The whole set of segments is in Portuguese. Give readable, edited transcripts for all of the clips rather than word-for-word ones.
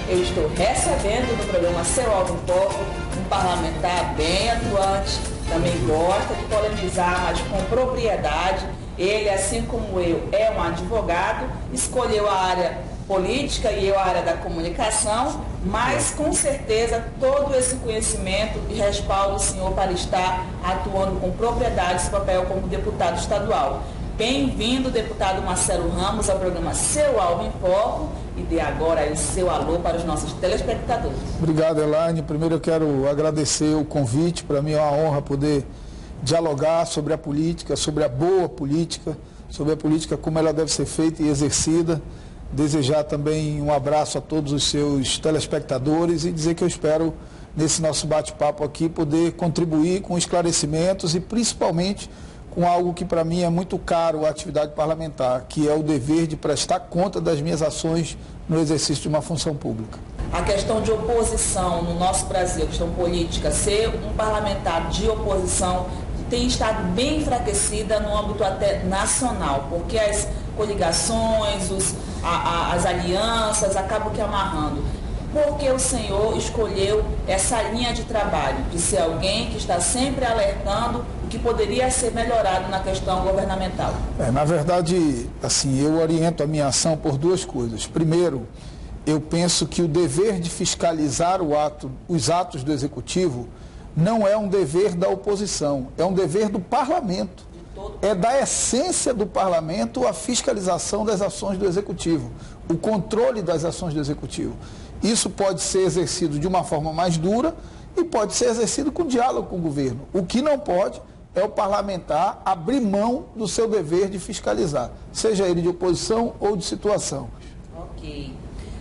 eu estou recebendo no programa Seu Alvo em Foco um parlamentar bem atuante, também gosta de polemizar, mas com propriedade. Ele, assim como eu, é um advogado, escolheu a área política e eu a área da comunicação, mas com certeza todo esse conhecimento e respaldo o senhor para estar atuando com propriedade esse papel como deputado estadual. Bem-vindo, deputado Marcelo Ramos, ao programa Seu Alvo em Foco, e dê agora aí o seu alô para os nossos telespectadores. Obrigado, Elaine. Primeiro eu quero agradecer o convite. Para mim é uma honra poder dialogar sobre a política, sobre a boa política, sobre a política como ela deve ser feita e exercida. Desejar também um abraço a todos os seus telespectadores e dizer que eu espero, nesse nosso bate-papo aqui, poder contribuir com esclarecimentos e principalmente com algo que para mim é muito caro à atividade parlamentar, que é o dever de prestar conta das minhas ações no exercício de uma função pública. A questão de oposição no nosso Brasil, a questão política, ser um parlamentar de oposição tem estado bem enfraquecida no âmbito até nacional, porque as coligações, as alianças acabam que amarrando. Por que o senhor escolheu essa linha de trabalho, de ser alguém que está sempre alertando o que poderia ser melhorado na questão governamental? Na verdade, assim, eu oriento a minha ação por duas coisas. Primeiro, eu penso que o dever de fiscalizar os atos do Executivo não é um dever da oposição, é um dever do Parlamento. É da essência do Parlamento a fiscalização das ações do Executivo, o controle das ações do Executivo. Isso pode ser exercido de uma forma mais dura e pode ser exercido com diálogo com o governo. O que não pode é o parlamentar abrir mão do seu dever de fiscalizar, seja ele de oposição ou de situação. Ok.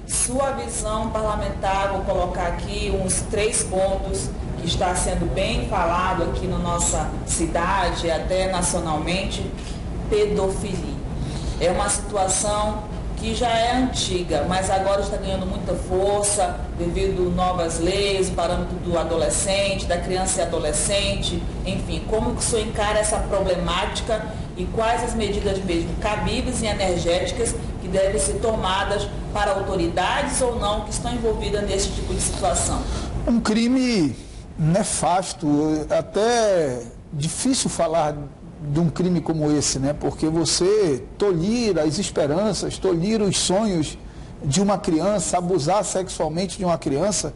Sua visão parlamentar, vou colocar aqui uns 3 pontos que está sendo bem falado aqui na nossa cidade, até nacionalmente. Pedofilia. É uma situação que já é antiga, mas agora está ganhando muita força devido a novas leis, o parâmetro do adolescente, da criança e adolescente, enfim, como que o senhor encara essa problemática e quais as medidas mesmo cabíveis e energéticas que devem ser tomadas para autoridades ou não que estão envolvidas nesse tipo de situação? Um crime nefasto, até difícil falar de um crime como esse, né? Porque você tolir as esperanças, tolir os sonhos de uma criança, abusar sexualmente de uma criança,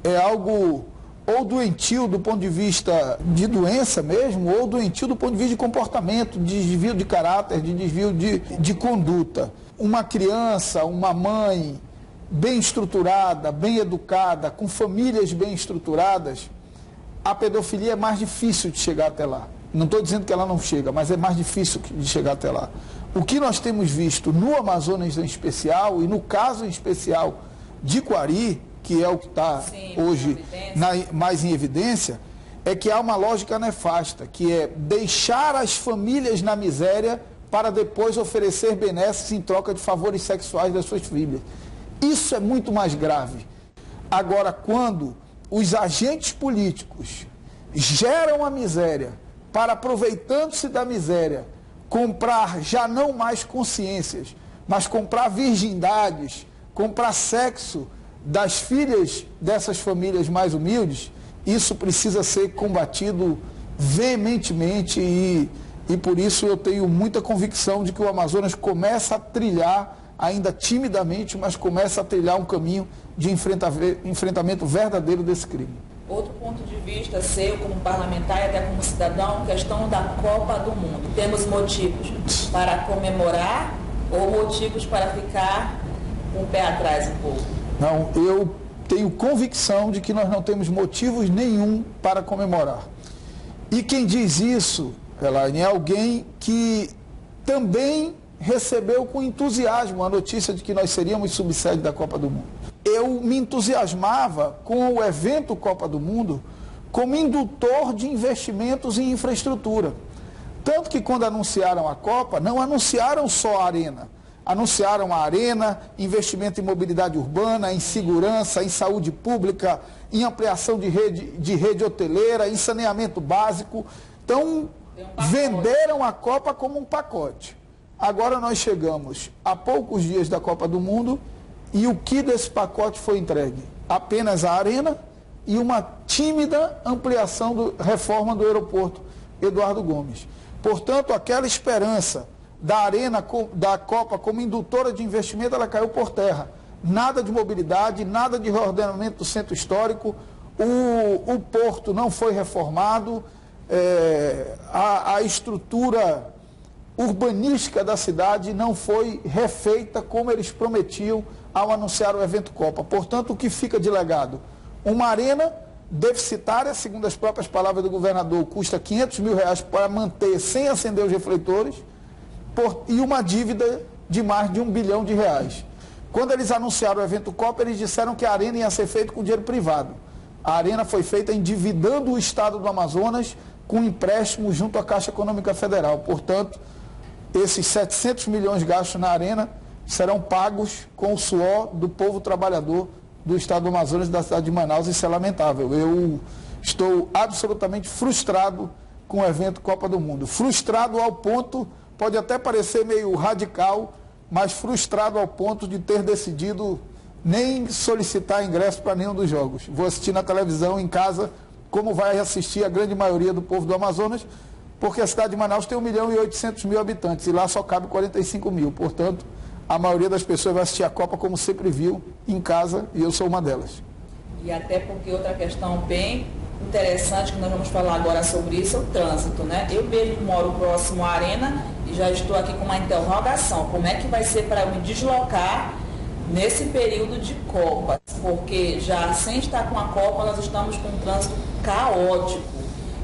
é algo ou doentio do ponto de vista de doença mesmo, ou doentio do ponto de vista de comportamento, de desvio de caráter, de desvio de conduta. Uma criança, uma mãe bem estruturada, bem educada, com famílias bem estruturadas, a pedofilia é mais difícil de chegar até lá. Não estou dizendo que ela não chega, mas é mais difícil de chegar até lá. O que nós temos visto no Amazonas em especial, e no caso em especial de Quari, que é o que está hoje mais em evidência, é que há uma lógica nefasta, que é deixar as famílias na miséria para depois oferecer benesses em troca de favores sexuais das suas filhas. Isso é muito mais grave. Agora, quando os agentes políticos geram a miséria para, aproveitando-se da miséria, comprar já não mais consciências, mas comprar virgindades, comprar sexo das filhas dessas famílias mais humildes, isso precisa ser combatido veementemente e por isso eu tenho muita convicção de que o Amazonas começa a trilhar, ainda timidamente, mas começa a trilhar um caminho de enfrentamento verdadeiro desse crime. Outro ponto de vista seu como parlamentar e até como cidadão, questão da Copa do Mundo. Temos motivos para comemorar ou motivos para ficar com o pé atrás um pouco? Não, eu tenho convicção de que nós não temos motivos nenhum para comemorar. E quem diz isso, Elaine, é alguém que também recebeu com entusiasmo a notícia de que nós seríamos subsede da Copa do Mundo. Eu me entusiasmava com o evento Copa do Mundo como indutor de investimentos em infraestrutura. Tanto que quando anunciaram a Copa, não anunciaram só a arena. Anunciaram a arena, investimento em mobilidade urbana, em segurança, em saúde pública, em ampliação de rede hoteleira, em saneamento básico. Então, venderam a Copa como um pacote. Agora nós chegamos a poucos dias da Copa do Mundo E o que desse pacote foi entregue? Apenas a arena e uma tímida ampliação, reforma do aeroporto Eduardo Gomes. Portanto, aquela esperança da arena, da Copa como indutora de investimento, ela caiu por terra. Nada de mobilidade, nada de reordenamento do centro histórico, o porto não foi reformado, a estrutura urbanística da cidade não foi refeita como eles prometiam ao anunciar o evento Copa. Portanto, o que fica de legado? Uma arena deficitária, segundo as próprias palavras do governador, custa R$500 mil para manter sem acender os refletores, e uma dívida de mais de R$1 bilhão. Quando eles anunciaram o evento Copa, eles disseram que a arena ia ser feita com dinheiro privado. A arena foi feita endividando o estado do Amazonas com empréstimo junto à Caixa Econômica Federal. Portanto, esses 700 milhões gastos na arena serão pagos com o suor do povo trabalhador do estado do Amazonas e da cidade de Manaus. Isso é lamentável. Eu estou absolutamente frustrado com o evento Copa do Mundo. Frustrado ao ponto, pode até parecer meio radical, mas frustrado ao ponto de ter decidido nem solicitar ingresso para nenhum dos jogos. Vou assistir na televisão, em casa, como vai assistir a grande maioria do povo do Amazonas, porque a cidade de Manaus tem 1.800.000 habitantes e lá só cabe 45 mil. Portanto, a maioria das pessoas vai assistir a Copa como sempre viu, em casa, e eu sou uma delas. E até porque outra questão bem interessante que nós vamos falar agora sobre isso é o trânsito, né? Eu mesmo moro próximo à arena e já estou aqui com uma interrogação. Como é que vai ser para eu me deslocar nesse período de Copa? Porque já sem estar com a Copa, nós estamos com um trânsito caótico.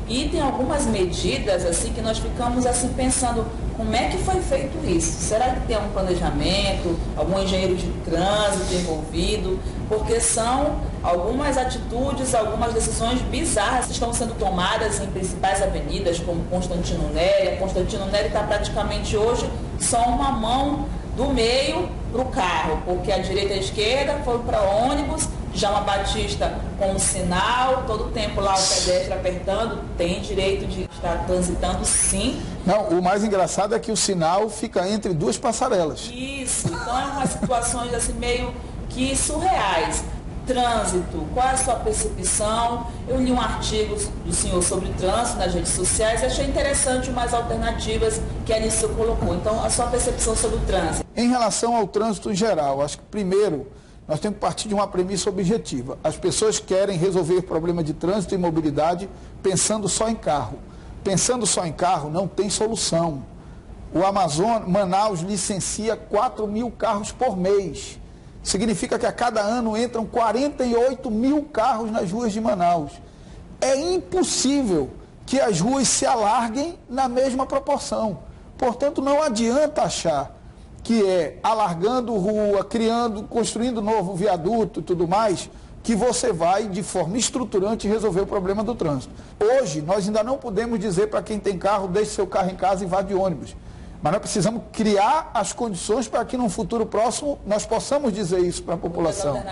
E tem algumas medidas assim que nós ficamos assim pensando, como é que foi feito isso? Será que tem algum planejamento, algum engenheiro de trânsito envolvido? Porque são algumas atitudes, algumas decisões bizarras que estão sendo tomadas em principais avenidas, como Constantino Nery. Constantino Nery está praticamente hoje só uma mão do meio para o carro, porque a direita e a esquerda foram para ônibus. Jama Batista com um sinal, todo o tempo lá o pedestre apertando, tem direito de estar transitando, sim. Não, o mais engraçado é que o sinal fica entre duas passarelas. Isso, então é umas situações assim meio que surreais. Trânsito, qual é a sua percepção? Eu li um artigo do senhor sobre trânsito nas redes sociais e achei interessante umas alternativas que a Anísio colocou. Então, a sua percepção sobre o trânsito. Em relação ao trânsito em geral, acho que primeiro nós temos que partir de uma premissa objetiva. As pessoas querem resolver o problema de trânsito e mobilidade pensando só em carro. Pensando só em carro não tem solução. O Manaus licencia 4 mil carros por mês. Significa que a cada ano entram 48 mil carros nas ruas de Manaus. É impossível que as ruas se alarguem na mesma proporção. Portanto, não adianta achar que é alargando rua, construindo novo viaduto e tudo mais, que você vai, de forma estruturante, resolver o problema do trânsito. Hoje, nós ainda não podemos dizer para quem tem carro, deixe seu carro em casa e vá de ônibus. Mas nós precisamos criar as condições para que, num futuro próximo, nós possamos dizer isso para a população.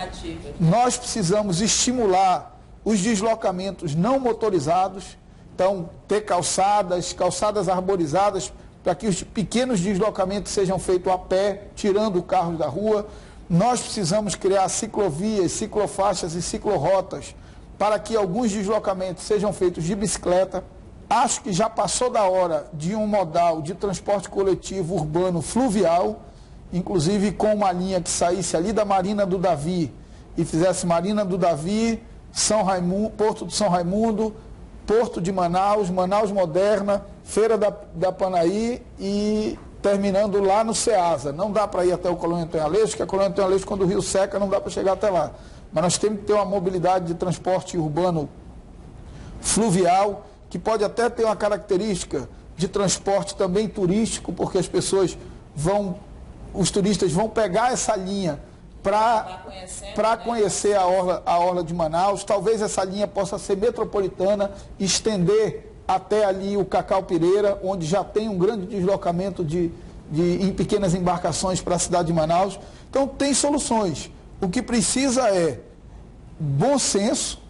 Nós precisamos estimular os deslocamentos não motorizados, então, ter calçadas arborizadas, para que os pequenos deslocamentos sejam feitos a pé, tirando o carro da rua. Nós precisamos criar ciclovias, ciclofaixas e ciclorotas para que alguns deslocamentos sejam feitos de bicicleta. Acho que já passou da hora de um modal de transporte coletivo urbano fluvial, inclusive com uma linha que saísse ali da Marina do Davi e fizesse Marina do Davi, Porto de São Raimundo, Porto de Manaus, Manaus Moderna, Feira da Panaí e terminando lá no Ceasa. Não dá para ir até o Colônia Antônio Aleixo, porque a Colônia Antônio Aleixo, quando o rio seca, não dá para chegar até lá. Mas nós temos que ter uma mobilidade de transporte urbano fluvial, que pode até ter uma característica de transporte também turístico, porque os turistas vão pegar essa linha para conhecer a orla de Manaus. Talvez essa linha possa ser metropolitana, estender até ali o Cacau Pireira, onde já tem um grande deslocamento em pequenas embarcações para a cidade de Manaus. Então tem soluções. O que precisa é bom senso,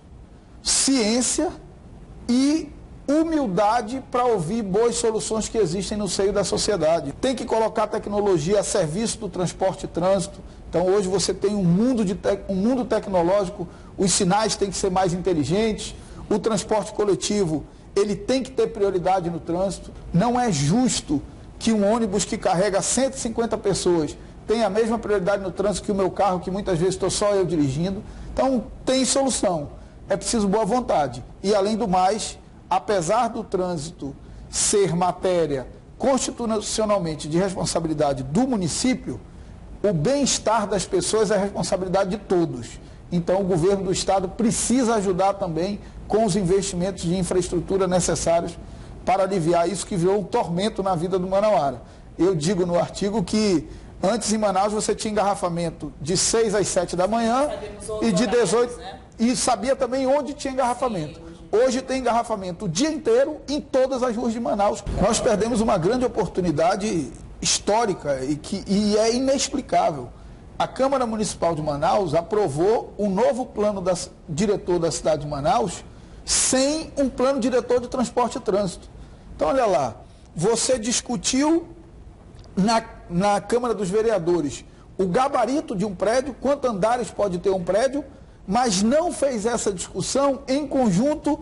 ciência e humildade para ouvir boas soluções que existem no seio da sociedade. Tem que colocar a tecnologia a serviço do transporte e trânsito. Então hoje você tem um mundo tecnológico, os sinais têm que ser mais inteligentes, o transporte coletivo ele tem que ter prioridade no trânsito. Não é justo que um ônibus que carrega 150 pessoas tenha a mesma prioridade no trânsito que o meu carro, que muitas vezes estou só eu dirigindo. Então tem solução, é preciso boa vontade. E além do mais, apesar do trânsito ser matéria constitucionalmente de responsabilidade do município, o bem-estar das pessoas é responsabilidade de todos. Então o governo do estado precisa ajudar também com os investimentos de infraestrutura necessários para aliviar isso que virou um tormento na vida do manauara. Eu digo no artigo que antes em Manaus você tinha engarrafamento de 6 às 7 da manhã e de 18, né? E sabia também onde tinha engarrafamento. Sim, hoje tem engarrafamento o dia inteiro em todas as ruas de Manaus. Nós perdemos uma grande oportunidade histórica e é inexplicável. A Câmara Municipal de Manaus aprovou um novo plano diretor da cidade de Manaus sem um plano diretor de transporte e trânsito. Então, olha lá, você discutiu na Câmara dos Vereadores o gabarito de um prédio, quantos andares pode ter um prédio, mas não fez essa discussão em conjunto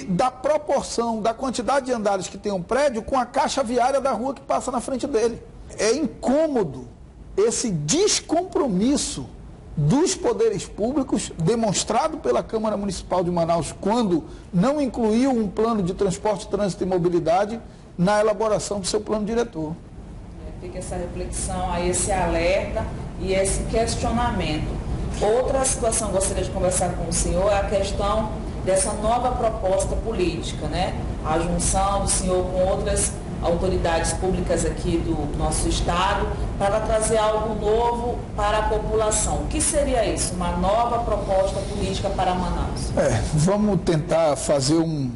da proporção, da quantidade de andares que tem um prédio com a caixa viária da rua que passa na frente dele. É incômodo esse descompromisso dos poderes públicos demonstrado pela Câmara Municipal de Manaus quando não incluiu um plano de transporte, trânsito e mobilidade na elaboração do seu plano diretor. Fica essa reflexão, aí esse alerta e esse questionamento. Outra situação que gostaria de conversar com o senhor é a questão dessa nova proposta política, né? A junção do senhor com outras autoridades públicas aqui do nosso estado para trazer algo novo para a população. O que seria isso? Uma nova proposta política para Manaus? Vamos tentar fazer um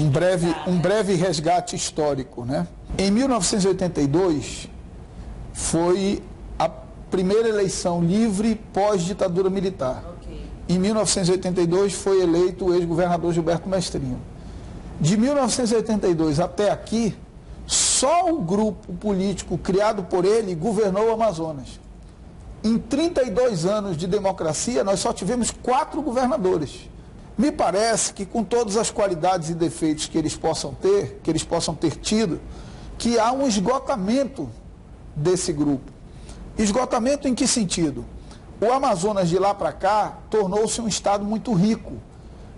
breve resgate histórico, né? Em 1982 foi a primeira eleição livre pós-ditadura militar. Okay. Em 1982 foi eleito o ex-governador Gilberto Mestrinho. De 1982 até aqui, só o grupo político criado por ele governou o Amazonas. Em 32 anos de democracia, nós só tivemos 4 governadores. Me parece que com todas as qualidades e defeitos que eles possam ter tido, que há um esgotamento desse grupo. Esgotamento em que sentido? O Amazonas de lá para cá tornou-se um estado muito rico.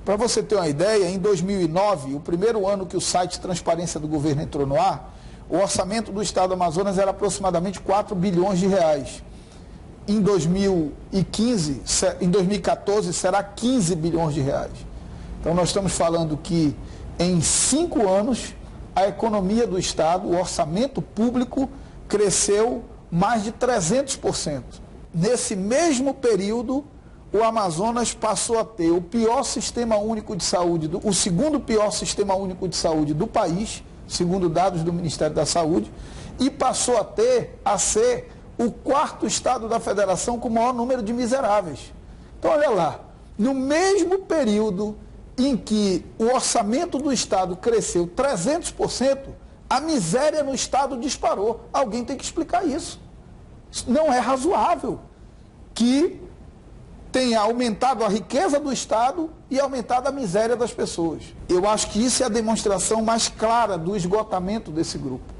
Para você ter uma ideia, em 2009, o primeiro ano que o site Transparência do Governo entrou no ar, o orçamento do estado do Amazonas era aproximadamente 4 bilhões de reais. Em 2014 será 15 bilhões de reais. Então nós estamos falando que em 5 anos a economia do estado, o orçamento público cresceu mais de 300%. Nesse mesmo período, o Amazonas passou a ter o pior sistema único de saúde, o segundo pior sistema único de saúde do país, segundo dados do Ministério da Saúde, e passou a ser o 4º estado da federação com o maior número de miseráveis. Então, olha lá, no mesmo período em que o orçamento do estado cresceu 300%, a miséria no estado disparou. Alguém tem que explicar isso. Não é razoável que tenha aumentado a riqueza do estado e aumentado a miséria das pessoas. Eu acho que isso é a demonstração mais clara do esgotamento desse grupo.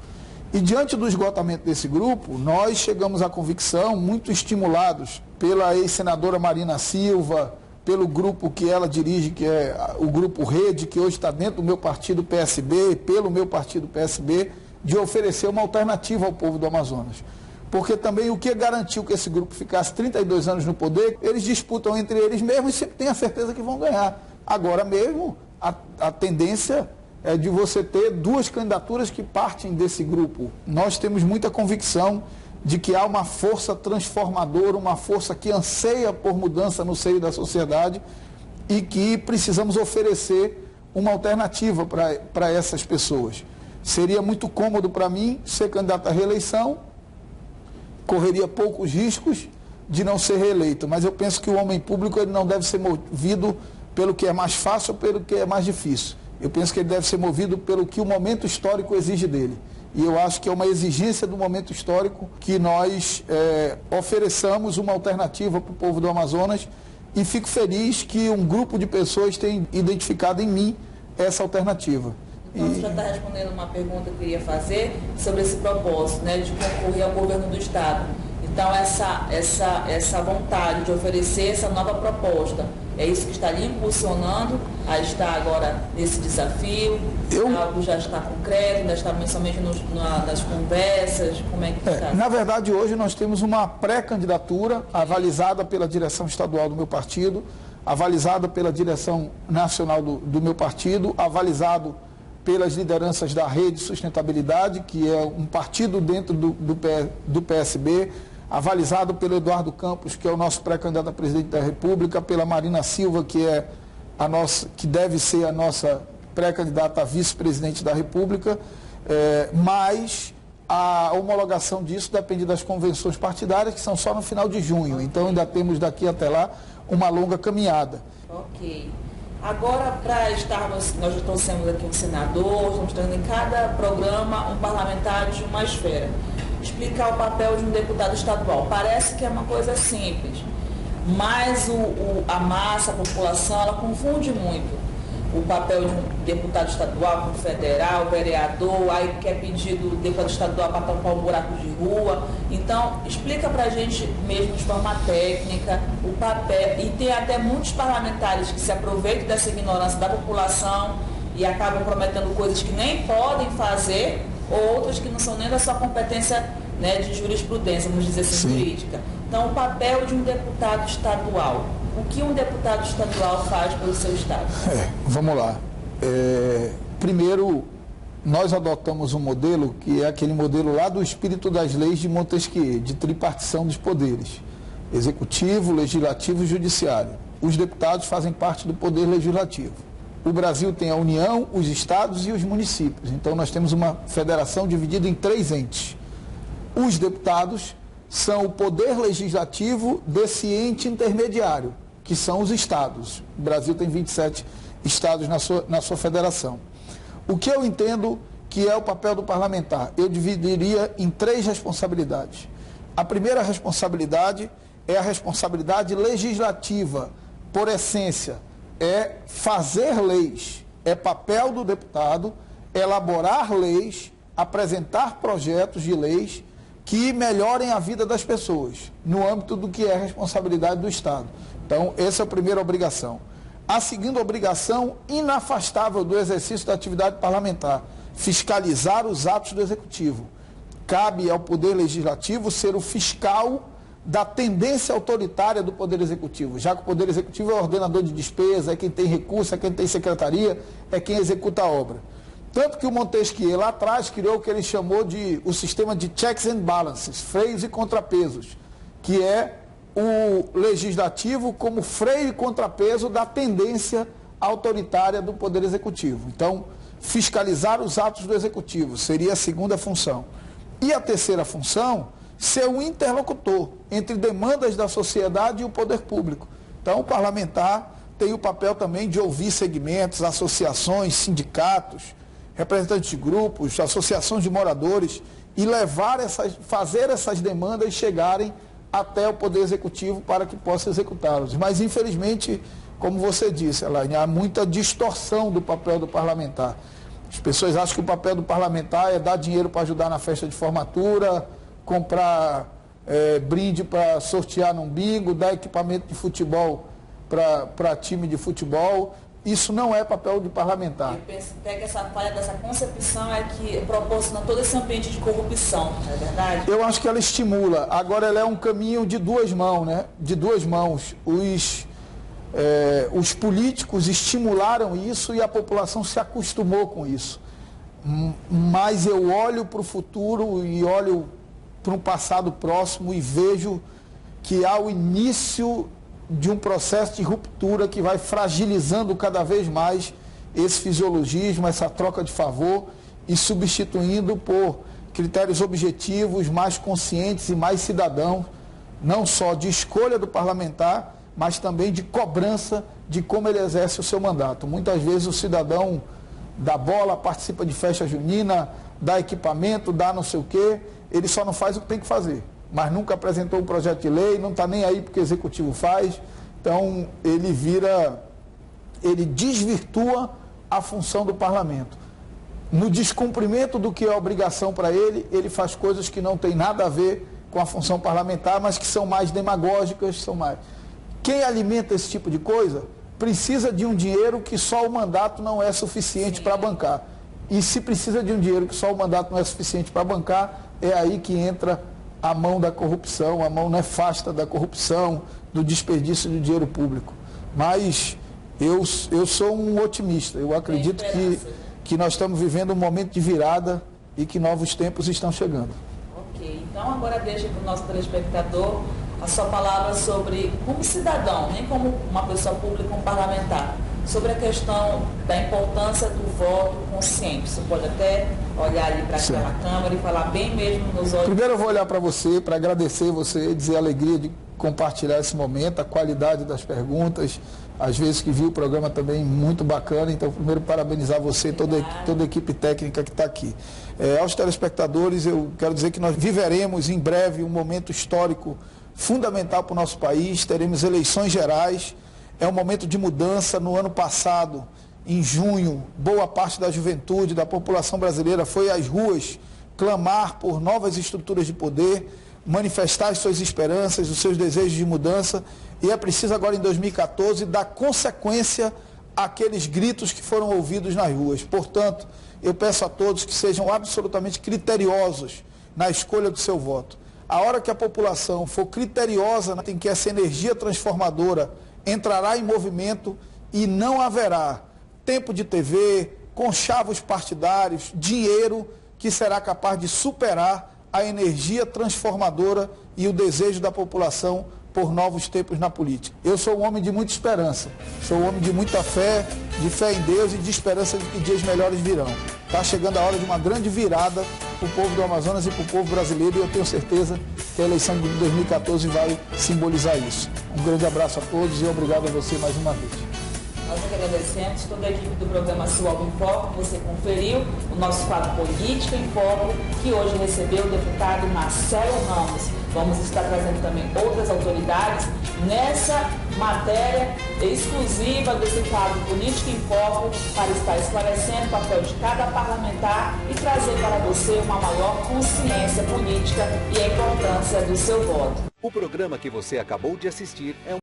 E diante do esgotamento desse grupo, nós chegamos à convicção, muito estimulados pela ex-senadora Marina Silva, pelo grupo que ela dirige, que é o Grupo Rede, que hoje está dentro do meu partido PSB, pelo meu partido PSB, de oferecer uma alternativa ao povo do Amazonas. Porque também o que garantiu que esse grupo ficasse 32 anos no poder, eles disputam entre eles mesmos e sempre têm a certeza que vão ganhar. Agora mesmo, a tendência é de você ter 2 candidaturas que partem desse grupo. Nós temos muita convicção de que há uma força transformadora, uma força que anseia por mudança no seio da sociedade e que precisamos oferecer uma alternativa para essas pessoas. Seria muito cômodo para mim ser candidato à reeleição, correria poucos riscos de não ser reeleito, mas eu penso que o homem público ele não deve ser movido pelo que é mais fácil ou pelo que é mais difícil. Eu penso que ele deve ser movido pelo que o momento histórico exige dele. e eu acho que é uma exigência do momento histórico que nós ofereçamos uma alternativa para o povo do Amazonas, e fico feliz que um grupo de pessoas tem identificado em mim essa alternativa. Então, você já está respondendo uma pergunta que eu queria fazer sobre esse propósito, né, de concorrer ao governo do Estado. Então, essa vontade de oferecer essa nova proposta, é isso que está lhe impulsionando a estar agora nesse desafio? Algo já está concreto, ainda está somente nas conversas? Como é que está? Na verdade, hoje nós temos uma pré-candidatura avalizada pela direção estadual do meu partido, avalizada pela direção nacional do meu partido, avalizado pelas lideranças da Rede Sustentabilidade, que é um partido dentro do PSB, avalizado pelo Eduardo Campos, que é o nosso pré-candidato a presidente da República, pela Marina Silva, que deve ser a nossa pré-candidata a vice-presidente da República, mas a homologação disso depende das convenções partidárias, que são só no final de junho. Então ainda temos daqui até lá uma longa caminhada. Ok. Agora, para estarmos, nós já trouxemos aqui um senador, estamos tendo em cada programa um parlamentar de uma esfera. Explicar o papel de um deputado estadual. Parece que é uma coisa simples, mas a massa, a população, ela confunde muito o papel de um deputado estadual com o federal, o vereador, aí quer pedir do deputado estadual para tampar um buraco de rua. Então, explica para a gente mesmo de forma técnica o papel, e tem até muitos parlamentares que se aproveitam dessa ignorância da população e acabam prometendo coisas que nem podem fazer, ou outras que não são nem da sua competência, né, de jurisprudência, vamos dizer assim, jurídica. Então, o papel de um deputado estadual. O que um deputado estadual faz pelo seu estado? Vamos lá. Primeiro, nós adotamos um modelo que é aquele modelo lá do espírito das leis de Montesquieu, de tripartição dos poderes: executivo, legislativo e judiciário. Os deputados fazem parte do poder legislativo. O Brasil tem a União, os estados e os municípios. Então, nós temos uma federação dividida em 3 entes. Os deputados são o poder legislativo desse ente intermediário, que são os estados. O Brasil tem 27 estados na sua federação. O que eu entendo que é o papel do parlamentar? Eu dividiria em 3 responsabilidades. A primeira responsabilidade é a responsabilidade legislativa, por essência, é fazer leis. É papel do deputado elaborar leis, apresentar projetos de leis que melhorem a vida das pessoas, no âmbito do que é responsabilidade do Estado. Então, essa é a primeira obrigação. A segunda obrigação, inafastável do exercício da atividade parlamentar: fiscalizar os atos do Executivo. Cabe ao Poder Legislativo ser o fiscal da tendência autoritária do Poder Executivo, já que o Poder Executivo é o ordenador de despesa, é quem tem recurso, é quem tem secretaria, é quem executa a obra. Tanto que o Montesquieu lá atrás criou o que ele chamou de o sistema de checks and balances, freios e contrapesos, que é o legislativo como freio e contrapeso da tendência autoritária do Poder Executivo. Então, fiscalizar os atos do Executivo seria a segunda função. E a terceira função, ser um interlocutor entre demandas da sociedade e o poder público. Então, o parlamentar tem o papel também de ouvir segmentos, associações, sindicatos, representantes de grupos, associações de moradores, e fazer essas demandas chegarem até o Poder Executivo para que possa executá-los. Mas, infelizmente, como você disse, Elaine, há muita distorção do papel do parlamentar. As pessoas acham que o papel do parlamentar é dar dinheiro para ajudar na festa de formatura, comprar brinde para sortear num bingo, dar equipamento de futebol para time de futebol. Isso não é papel de parlamentar. Eu penso até que essa falha dessa concepção é que proporciona todo esse ambiente de corrupção, não é verdade? Eu acho que ela estimula. Agora ela é um caminho de 2 mãos, né? De 2 mãos. Os políticos estimularam isso e a população se acostumou com isso. Mas eu olho para o futuro e olho para um passado próximo e vejo que há o início de um processo de ruptura que vai fragilizando cada vez mais esse fisiologismo, essa troca de favor, e substituindo por critérios objetivos, mais conscientes e mais cidadãos, não só de escolha do parlamentar, mas também de cobrança de como ele exerce o seu mandato. Muitas vezes o cidadão da bola participa de festa junina, dá equipamento, dá não sei o quê, ele só não faz o que tem que fazer. Mas nunca apresentou um projeto de lei, não está nem aí porque o executivo faz. Então, ele desvirtua a função do parlamento. No descumprimento do que é obrigação para ele, ele faz coisas que não tem nada a ver com a função parlamentar, mas que são mais demagógicas, são mais... Quem alimenta esse tipo de coisa precisa de um dinheiro que só o mandato não é suficiente para bancar. E se precisa de um dinheiro que só o mandato não é suficiente para bancar, é aí que entra a mão da corrupção, a mão nefasta da corrupção, do desperdício de dinheiro público. Mas eu sou um otimista, eu acredito que nós estamos vivendo um momento de virada e que novos tempos estão chegando. Ok, então agora deixa para o nosso telespectador a sua palavra sobre, como cidadão, nem como uma pessoa pública, um parlamentar, sobre a questão da importância do voto consciente. Você pode até olhar ali para aquela câmera e falar bem mesmo nos olhos. Primeiro eu vou olhar para você, para agradecer você, dizer a alegria de compartilhar esse momento, a qualidade das perguntas, às vezes que vi o programa também muito bacana. Então, primeiro parabenizar você e toda a equipe técnica que está aqui. Aos telespectadores, eu quero dizer que nós viveremos em breve um momento histórico fundamental para o nosso país, teremos eleições gerais, é um momento de mudança. No ano passado, em junho, boa parte da juventude, da população brasileira foi às ruas clamar por novas estruturas de poder, manifestar as suas esperanças, os seus desejos de mudança, e é preciso agora em 2014 dar consequência àqueles gritos que foram ouvidos nas ruas. Portanto, eu peço a todos que sejam absolutamente criteriosos na escolha do seu voto. A hora que a população for criteriosa em que essa energia transformadora entrará em movimento e não haverá tempo de TV, conchavos partidários, dinheiro que será capaz de superar a energia transformadora e o desejo da população por novos tempos na política. Eu sou um homem de muita esperança, sou um homem de muita fé, de fé em Deus e de esperança de que dias melhores virão. Está chegando a hora de uma grande virada para o povo do Amazonas e para o povo brasileiro, e eu tenho certeza que a eleição de 2014 vai simbolizar isso. Um grande abraço a todos e obrigado a você mais uma vez. Nós agradecemos toda a equipe do programa Sualvo em Foco, que você conferiu, o nosso quadro Política em Foco, que hoje recebeu o deputado Marcelo Ramos. Vamos estar trazendo também outras autoridades nessa matéria exclusiva desse quadro Política em Foco, para estar esclarecendo o papel de cada parlamentar e trazer para você uma maior consciência política e a importância do seu voto. O programa que você acabou de assistir é